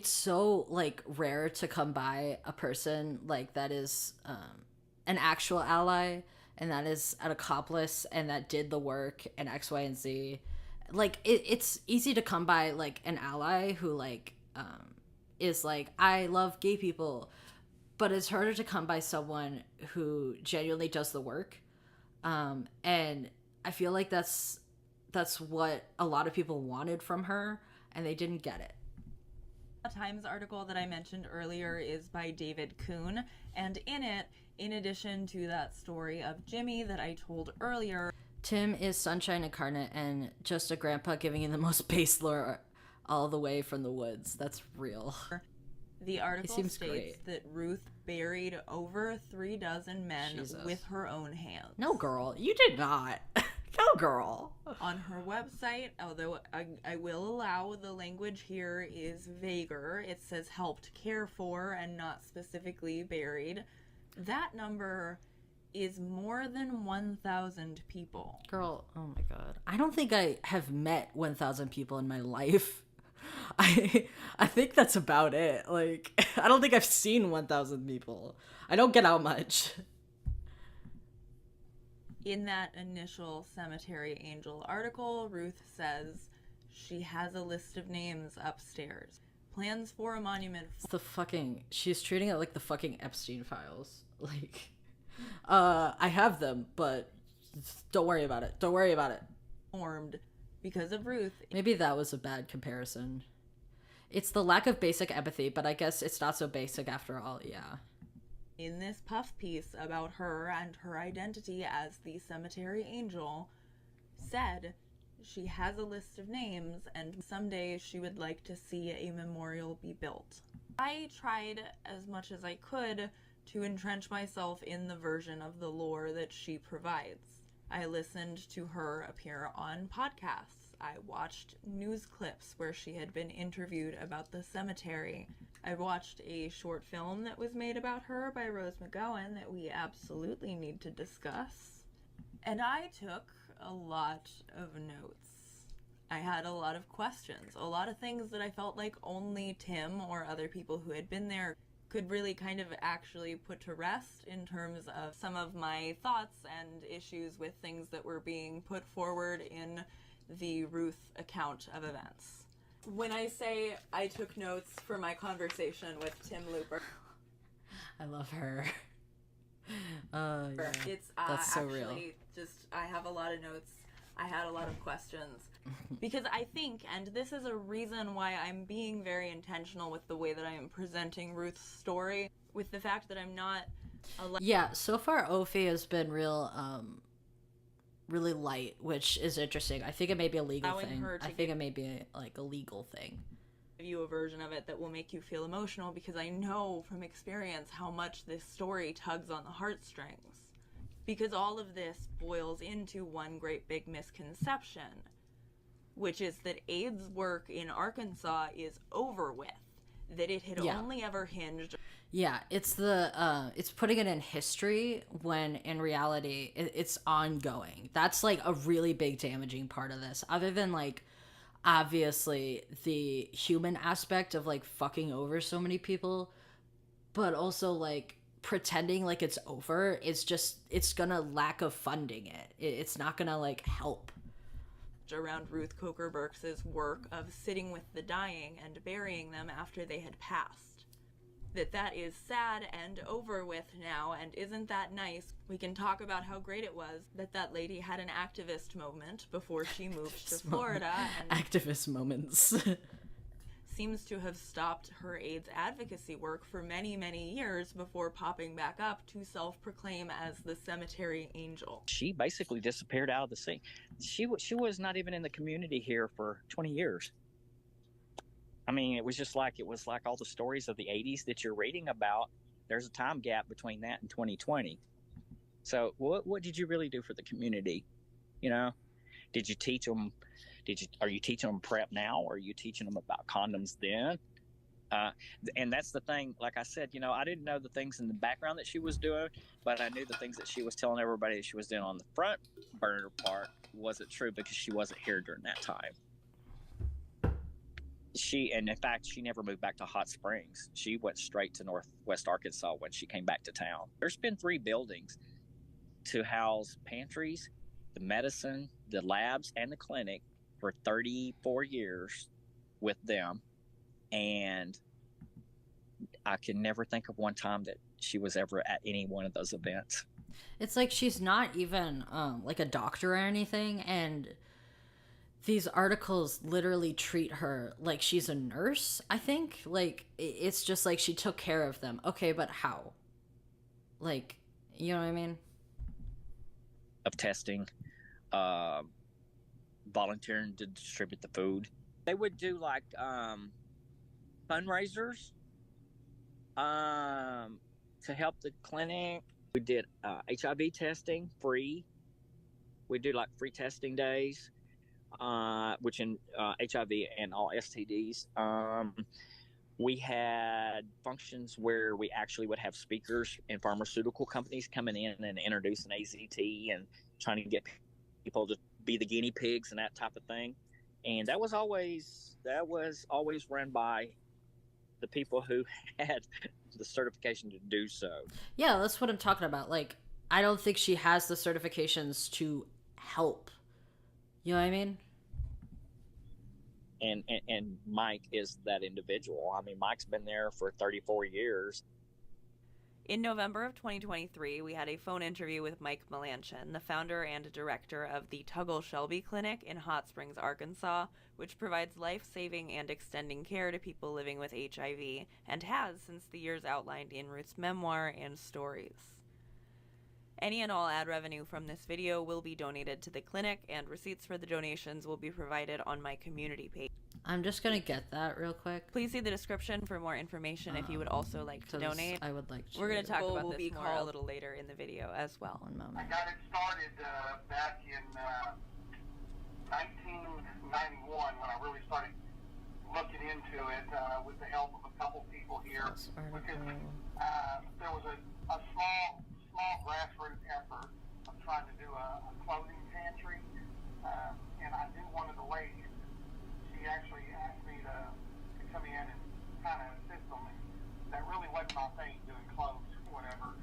so like rare to come by a person like that is an actual ally and that is an accomplice and that did the work and X, Y, and Z. Like it's easy to come by like an ally who like is like, I love gay people, but it's harder to come by someone who genuinely does the work. And I feel like that's what a lot of people wanted from her and they didn't get it. A Times article that I mentioned earlier is by David Kuhn, and in it, in addition to that story of Jimmy that I told earlier, Tim is sunshine incarnate and just a grandpa giving you the most base lore all the way from the woods. That's real. The article states great. that Ruth buried over 36 men with her own hands. No, girl, you did not. No, girl. On her website, although I will allow the language here is vaguer, it says helped care for and not specifically buried. That number is more than 1,000 people. Girl, oh my god. I don't think I have met 1,000 people in my life. I think that's about it. Like, I don't think I've seen 1,000 people. I don't get out much. In that initial Cemetery Angel article, Ruth says she has a list of names upstairs. Plans for a monument. She's treating it like the fucking Epstein files. Like, I have them, but don't worry about it. Don't worry about it. Formed because of Ruth. Maybe that was a bad comparison. It's the lack of basic empathy, but I guess it's not so basic after all, yeah. In this puff piece about her and her identity as the Cemetery Angel, said she has a list of names and someday she would like to see a memorial be built. I tried as much as I could to entrench myself in the version of the lore that she provides. I listened to her appear on podcasts. I watched news clips where she had been interviewed about the cemetery. I watched a short film that was made about her by Rose McGowan that we absolutely need to discuss. And I took a lot of notes. I had a lot of questions, a lot of things that I felt like only Tim or other people who had been there could really kind of actually put to rest in terms of some of my thoughts and issues with things that were being put forward in the Ruth account of events. When I say I took notes for my conversation with Tim Looper, I love her. Yeah. It's That's so actually real. just, I have a lot of notes. I had a lot of questions. Because I think, and this is a reason why I'm being very intentional with the way that I am presenting Ruth's story, with the fact that I'm not Yeah, so far Ophi has been really light, which is interesting. I think it may be a legal allowing thing. her to I think it may be like a legal thing. give you a version of it that will make you feel emotional, because I know from experience how much this story tugs on the heartstrings. Because all of this boils into one great big misconception, which is that Aid's work in Arkansas is over with, that it had only ever hinged. Yeah, it's it's putting it in history when in reality it's ongoing. That's like a really big damaging part of this. Other than like obviously the human aspect of like fucking over so many people, but also like pretending like it's over, it's gonna lack of funding it's not gonna like help. Around Ruth Coker Burks' work of sitting with the dying and burying them after they had passed. That is sad and over with now, and isn't that nice? We can talk about how great it was that lady had an activist moment before she moved to Florida, and activist moments. seems to have stopped her AIDS advocacy work for many, many years before popping back up to self-proclaim as the cemetery angel. She basically disappeared out of the scene. She was not even in the community here for 20 years. I mean, it was like all the stories of the 80s that you're reading about. There's a time gap between that and 2020. So what did you really do for the community? You know, did you teach them? Are you teaching them PrEP now? Or are you teaching them about condoms then? And that's the thing. Like I said, you know, I didn't know the things in the background that she was doing, but I knew the things that she was telling everybody that she was doing on the front burner part wasn't true, because she wasn't here during that time. And in fact, she never moved back to Hot Springs. She went straight to Northwest Arkansas when she came back to town. There's been 3 buildings to house pantries, the medicine, the labs, and the clinic for 34 years with them. And I can never think of one time that she was ever at any one of those events. It's like she's not even like a doctor or anything, and these articles literally treat her like she's a nurse, I think. Like, it's just like she took care of them. Okay, but how? Like, you know what I mean? Of testing, volunteering to distribute the food. They would do like fundraisers to help the clinic. We did HIV testing free. We do like free testing days, which in HIV and all STDs. We had functions where we actually would have speakers and pharmaceutical companies coming in and introducing AZT and trying to get people to be the guinea pigs and that type of thing. And that was always run by the people who had the certification to do so. Yeah, that's what I'm talking about. Like, I don't think she has the certifications to help. You know what I mean? And Mike is that individual. I mean, Mike's been there for 34 years. In November of 2023, we had a phone interview with Mike Melanchon, the founder and director of the Tuggle Shelby Clinic in Hot Springs, Arkansas, which provides life-saving and extending care to people living with HIV, and has since the years outlined in Ruth's memoir and stories. Any and all ad revenue from this video will be donated to the clinic, and receipts for the donations will be provided on my community page. I'm just gonna get that real quick. Please see the description for more information if you would also like to donate. I would like to. We're going to talk about this more a little later in the video as well. One moment. I got it started back in 1991 when I really started looking into it with the help of a couple couple people here This because article. there was a small grassroots effort of trying to do a clothing pantry, and I knew one of the ladies. She actually asked me to come in and kind of assist them, and that really wasn't my thing, doing clothes or whatever,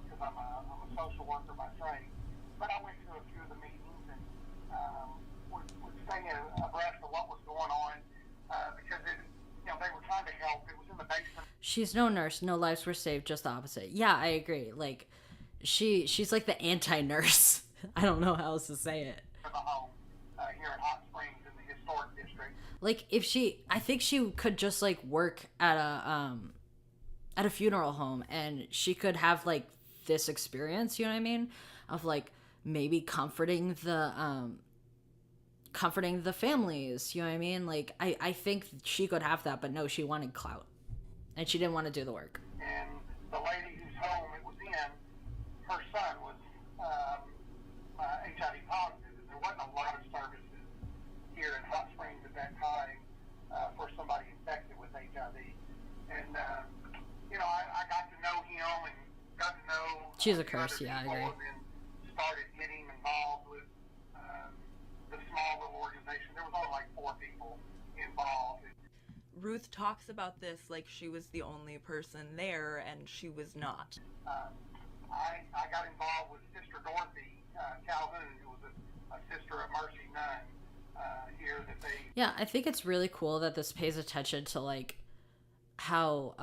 because I'm a social worker by trade. But I went to a few of the meetings and would stay abreast of what was going on, because they were trying to help. It was in the basement. She's no nurse, no lives were saved, just the opposite. Yeah, I agree. Like, she's like the anti-nurse. I don't know how else to say it. Of the home here in Hot Springs in the historic district. Like, I think she could just like work at a funeral home, and she could have like this experience, you know what I mean, of like maybe comforting the families, you know what I mean? Like, I think she could have that, but no, she wanted clout, and she didn't want to do the work. And the lady whose home it was in, her son was HIV positive, and there wasn't a lot of services here in Hot Springs at that time for somebody infected with HIV. And I got to know him and got to know. She's a curse, yeah, I agree. And then started getting involved with the small little organization. There was only like 4 people involved. Ruth talks about this like she was the only person there, and she was not. I got involved with Sister Dorothy Calhoun, who was a sister of Mercy Nun here. Yeah, I think it's really cool that this pays attention to like how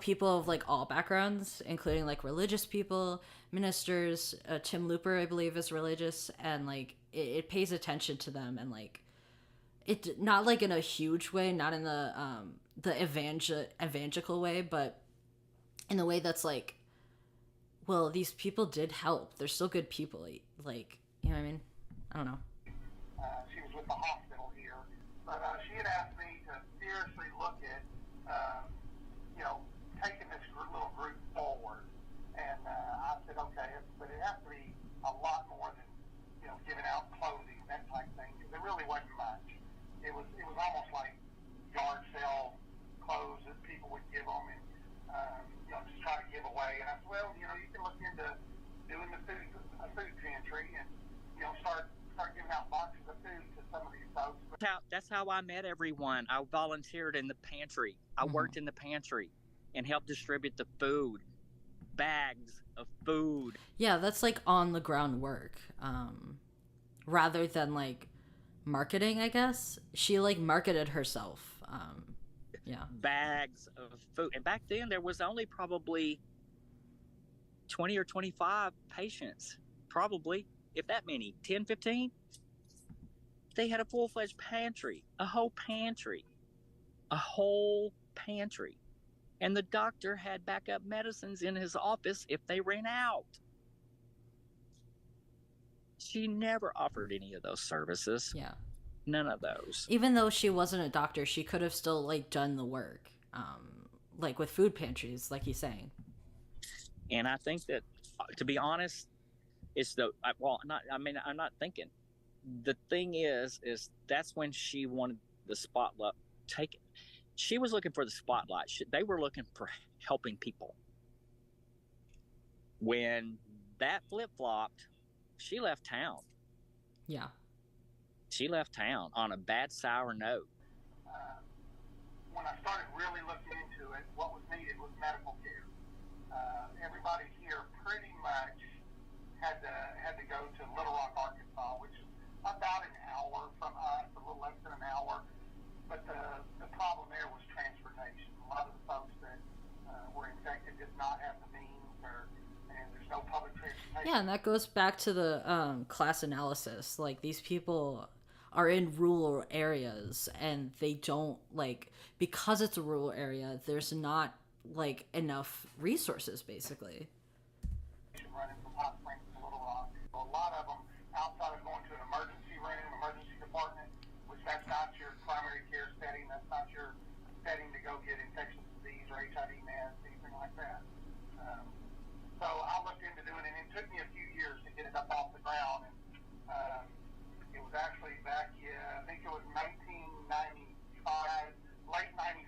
people of like all backgrounds, including like religious people, ministers, Tim Looper, I believe, is religious, and like it pays attention to them, and like it not like in a huge way, not in the evangelical way, but in the way that's like, well, these people did help. They're still good people. Like, you know what I mean? I don't know. She was with the hospital here, but she had asked me to seriously look at, taking this little group forward. And I said, okay, but it has to be a lot more than, giving out clothing, that type of thing, because there really wasn't much. It was almost like yard sale clothes that people would give them, and just try to give away. And I said, well, you can look into doing a food pantry, and start giving out boxes of food to some of these folks. That's how I met everyone. I volunteered in the pantry. I worked in the pantry and helped distribute the food, bags of food. Yeah, that's like on the ground work, rather than like marketing, I guess. She like marketed herself. Yeah, bags of food. And back then there was only probably 20 or 25 patients, probably, if that many, 10, 15. They had a full-fledged pantry, a whole pantry. And the doctor had backup medicines in his office if they ran out. She never offered any of those services. yeah. None of those. Even though she wasn't a doctor, she could have still like done the work, like with food pantries, like he's saying. And I think that, to be honest, it's I'm not thinking. The thing is that's when she wanted the spotlight taken. She was looking for the spotlight. They were looking for helping people. When that flip-flopped, she left town. Yeah. She left town on a bad, sour note. When I started really looking into it, what was needed was medical care. Everybody here pretty much had to go to Little Rock, Arkansas, which is about an hour from us, a little less than an hour. But the problem there was transportation. A lot of the folks that were infected did not have the means, and there's no public transportation. Yeah, and that goes back to the class analysis. Like, these people are in rural areas, and they don't, like, because it's a rural area, there's not, like, enough resources, basically. Running from Hot Springs to Little Rock. So a lot of them, outside of going to an emergency room, emergency department, which that's not your primary care setting, that's not your setting to go get infectious disease or HIV meds, anything like that. So I looked into doing it, and it took me a few years to get it up off the ground. And it was actually back, I think it was 1995, late 95.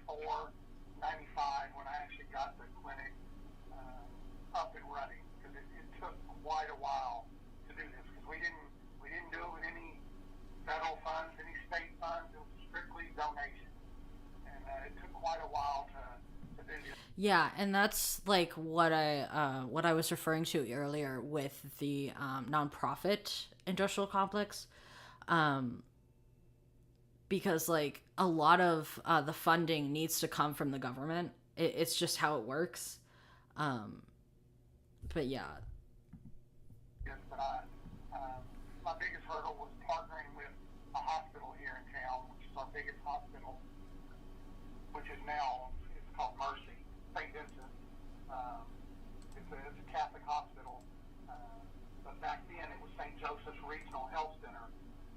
Yeah, and that's like what I was referring to earlier with the nonprofit industrial complex, um, because like a lot of the funding needs to come from the government. It's just how it works. Um, but yeah, Yes, but my biggest hurdle was partnering with a hospital here in town, which is our biggest hospital, which is now, it's called Mercy, St. Vincent. Um, it's a Catholic hospital, but back then it was St. Joseph's Regional Health Center.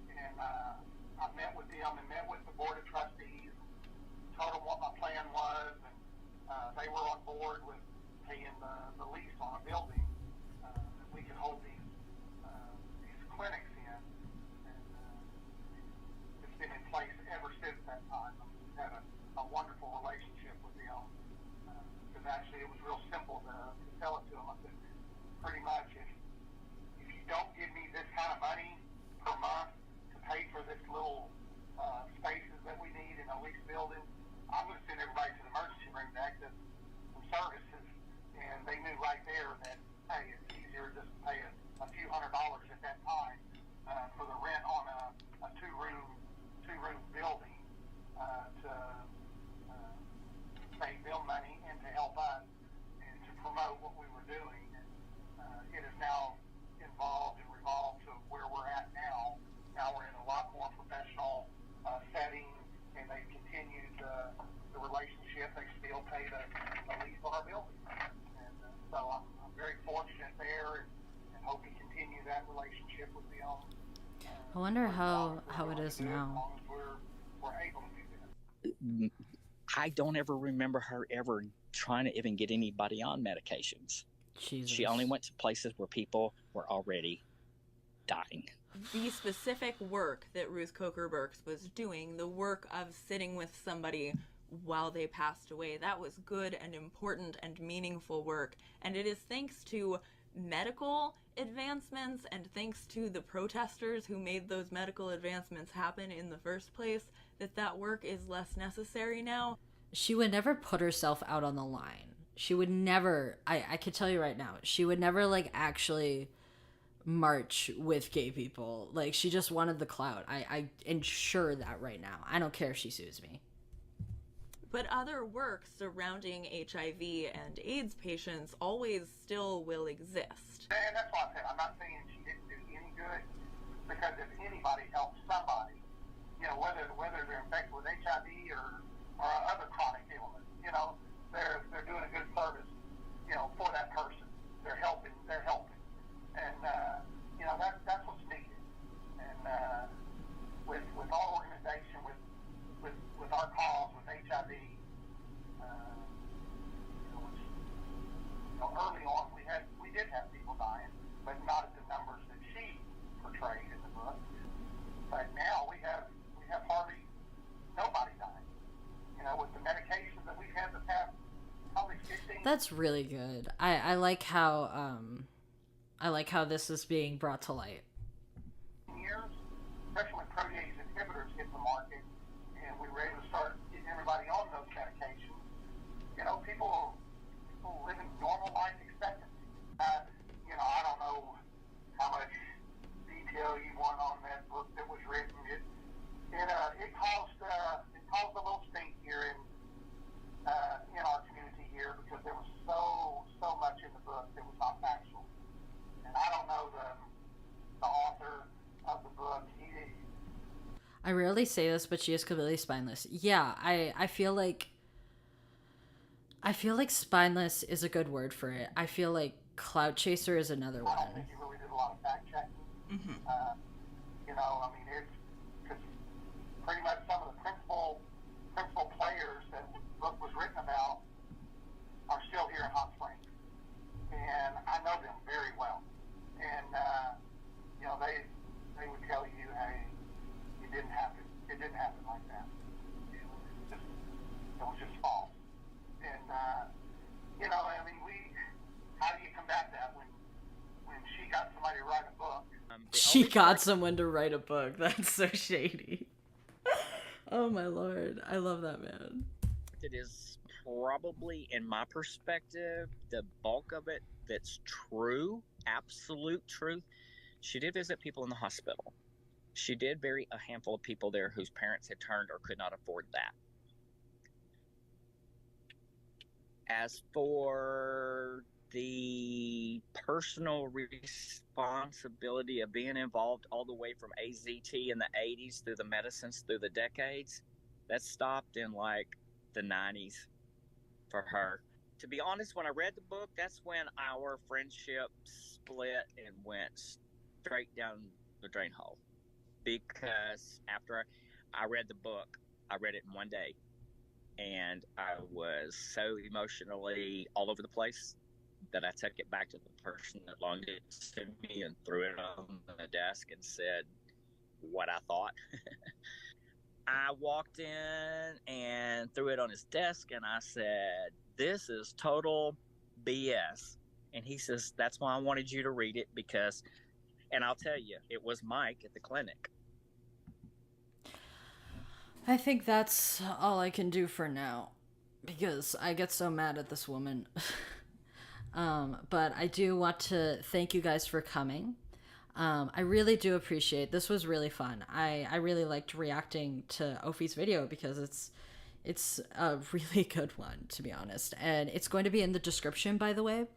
And I met with them and met with the board of trustees, told them what my plan was, and they were on board with paying the lease on a building that we could hold these clinics in. And it's been in place ever since that time. We've had a wonderful relationship with them. Because actually it was real simple to tell it to them. I said, pretty much, if you don't give me this kind of money per month to pay for this little spaces that we need in a leased building, I'm going to send everybody to the emergency room to access some services. And they knew right there that, hey, it's easier just to pay a few $100s at that time for the rent on a two-room building to save them money and to help us and to promote what we were doing. And it is now involved and revolved to where we're at now. Now we're in a lot more professional setting, and they've continued the relationship. They still pay the lease on our building. And so I'm very fortunate there and hope to continue that relationship with them. I wonder how it is now. As long as we're able to do that. I don't ever remember her ever trying to even get anybody on medications. Jesus. She only went to places where people were already dying. The specific work that Ruth Coker Burks was doing, the work of sitting with somebody while they passed away, that was good and important and meaningful work. And it is thanks to medical advancements and thanks to the protesters who made those medical advancements happen in the first place that work is less necessary now. She would never put herself out on the line. She would never, I could tell you right now, she would never like actually march with gay people. Like, she just wanted the clout. I ensure that right now. I don't care if she sues me. But other work surrounding HIV and AIDS patients always still will exist. And that's why I said I'm not saying she didn't do any good, because if anybody helps somebody, you know, whether they're infected with HIV or other chronic illness, you know, they're doing a good service, you know, for that person. They're helping. And you know, that's what's needed. And with our organization, with our cause, with HIV, early on we did have people dying, but not at the numbers that she portrayed in the book. But now we have hardly nobody dying. You know, with the medications that we've had the past probably 15. That's really good. I like how this is being brought to light. Years, especially when protease inhibitors hit the market, and we were able to start getting everybody on those medications. You know, people living normal life expectancy. You know, I don't know how much detail you want on that book that was written. It caused a little stink here in our community here, because there was so much in the book that was not factual. And I don't know the author of the book. I rarely say this, but she is completely spineless. Yeah, I feel like spineless is a good word for it. I feel like clout chaser is another one. I don't think he really did a lot of fact checking. Mm-hmm. You know, I mean, it's because pretty much some of the principal players that the book was written about are still here in Hot Springs, and I know them very well. And you know, they would tell you, hey, it didn't happen like that. It was just false. And you know, I mean, how do you combat that when she got somebody to write a book? She got someone to write a book. That's so shady. Oh my lord, I love that, man. It is probably, in my perspective, the bulk of it that's true, absolute truth. She did visit people in the hospital. She did bury a handful of people there whose parents had turned or could not afford that. As for the personal responsibility of being involved all the way from AZT in the 80s through the medicines through the decades, that stopped in like the 90s for her. To be honest, when I read the book, that's when our friendship split and went straight down the drain hole. Because after I read the book, I read it in one day, and I was so emotionally all over the place that I took it back to the person that loaned it to me and threw it on the desk and said what I thought. I walked in and threw it on his desk and I said, "This is total BS." And he says, "That's why I wanted you to read it because," and I'll tell you, it was Mike at the clinic. I think that's all I can do for now because I get so mad at this woman. But I do want to thank you guys for coming. I really do appreciate this. Was really fun. I really liked reacting to Ophi's video because it's a really good one, to be honest, and it's going to be in the description, by the way.